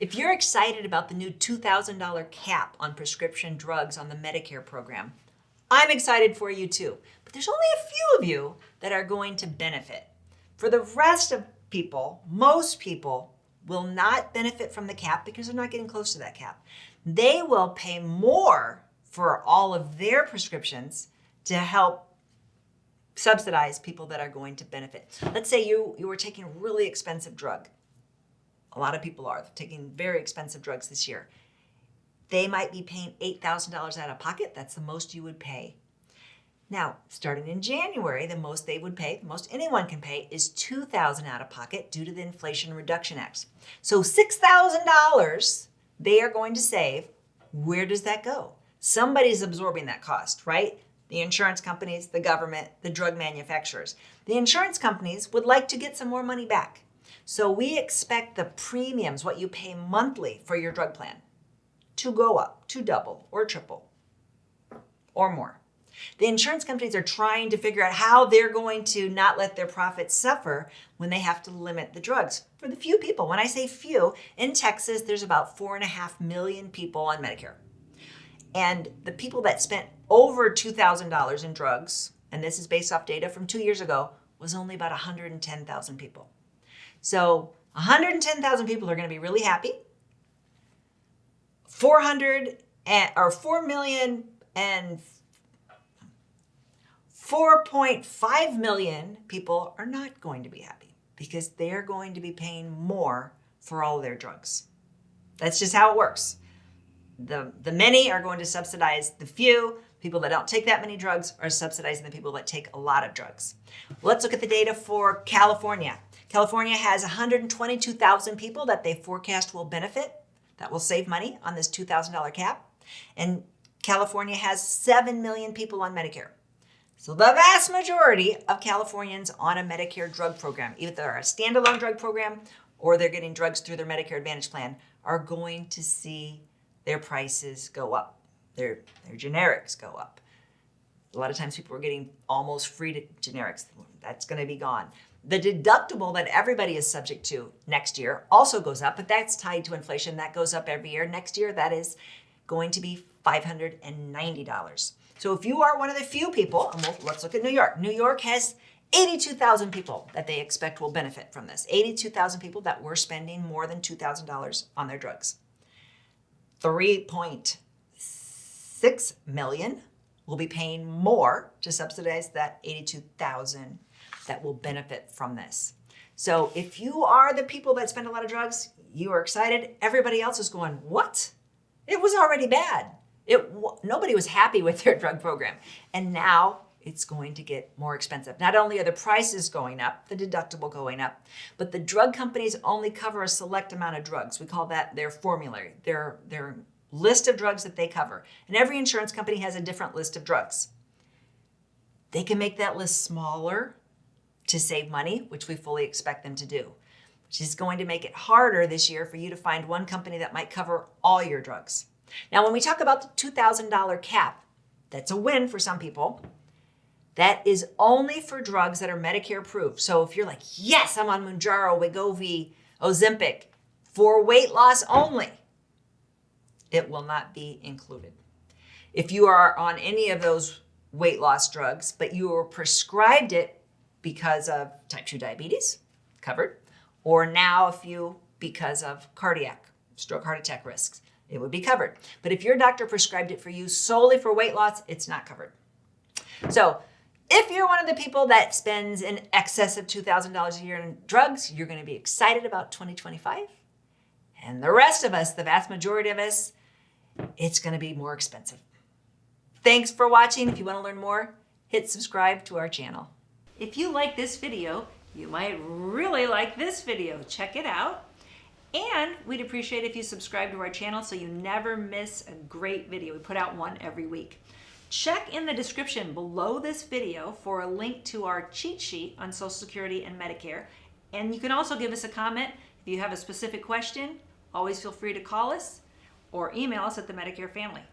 If you're excited about the new $2,000 cap on prescription drugs on the Medicare program, I'm excited for you too. But there's only a few of you that are going to benefit. For the rest of people, most people will not benefit from the cap because they're not getting close to that cap. They will pay more for all of their prescriptions to help subsidize people that are going to benefit. Let's say you were taking a really expensive drug. A lot of people are taking very expensive drugs this year. They might be paying $8,000 out of pocket. That's the most you would pay. Now, starting in January, the most they would pay, the most anyone can pay, is $2,000 out of pocket due to the Inflation Reduction Act. So $6,000 they are going to save. Where does that go? Somebody's absorbing that cost, right? The insurance companies, the government, the drug manufacturers. The insurance companies would like to get some more money back. So we expect the premiums, what you pay monthly for your drug plan, to go up, to double or triple or more. The insurance companies are trying to figure out how they're going to not let their profits suffer when they have to limit the drugs. For the few people, when I say few, in Texas, there's about 4.5 million people on Medicare. And the people that spent over $2,000 in drugs, and this is based off data from 2 years ago, was only about 110,000 people. So 110,000 people are going to be really happy. 4.5 million people are not going to be happy because they're going to be paying more for all of their drugs. That's just how it works. The many are going to subsidize the few. People that don't take that many drugs are subsidizing the people that take a lot of drugs. Let's look at the data for California. California has 122,000 people that they forecast will benefit, that will save money on this $2,000 cap. And California has 7 million people on Medicare. So the vast majority of Californians on a Medicare drug program, either they're a standalone drug program or they're getting drugs through their Medicare Advantage plan, are going to see their prices go up. Their generics go up. A lot of times people are getting almost free generics. That's going to be gone. The deductible that everybody is subject to next year also goes up, but that's tied to inflation. That goes up every year. Next year, that is going to be $590. So if you are one of the few people, and let's look at New York. New York has 82,000 people that they expect will benefit from this. 82,000 people that were spending more than $2,000 on their drugs. 3.6 million will be paying more to subsidize that 82,000 that will benefit from this. So if you are the people that spend a lot of drugs, you are excited. Everybody else is going, what? It was already bad. Nobody was happy with their drug program. And now it's going to get more expensive. Not only are the prices going up, the deductible going up, but the drug companies only cover a select amount of drugs. We call that their formulary, their list of drugs that they cover. And every insurance company has a different list of drugs. They can make that list smaller to save money, which we fully expect them to do, which is going to make it harder this year for you to find one company that might cover all your drugs. Now, when we talk about the $2,000 cap, that's a win for some people. That is only for drugs that are Medicare approved. So if you're like, yes, I'm on Mounjaro, Wegovy, Ozempic for weight loss only, it will not be included. If you are on any of those weight loss drugs, but you were prescribed it because of type 2 diabetes, covered, or now because of stroke, heart attack risks, it would be covered. But if your doctor prescribed it for you solely for weight loss, it's not covered. So if you're one of the people that spends in excess of $2,000 a year in drugs, you're going to be excited about 2025. And the rest of us, the vast majority of us, it's going to be more expensive. Thanks for watching. If you want to learn more, hit subscribe to our channel. If you like this video, you might really like this video. Check it out. And we'd appreciate if you subscribe to our channel so you never miss a great video. We put out one every week. Check in the description below this video for a link to our cheat sheet on Social Security and Medicare. And you can also give us a comment if you have a specific question. Always feel free to call us or email us at the Medicare Family.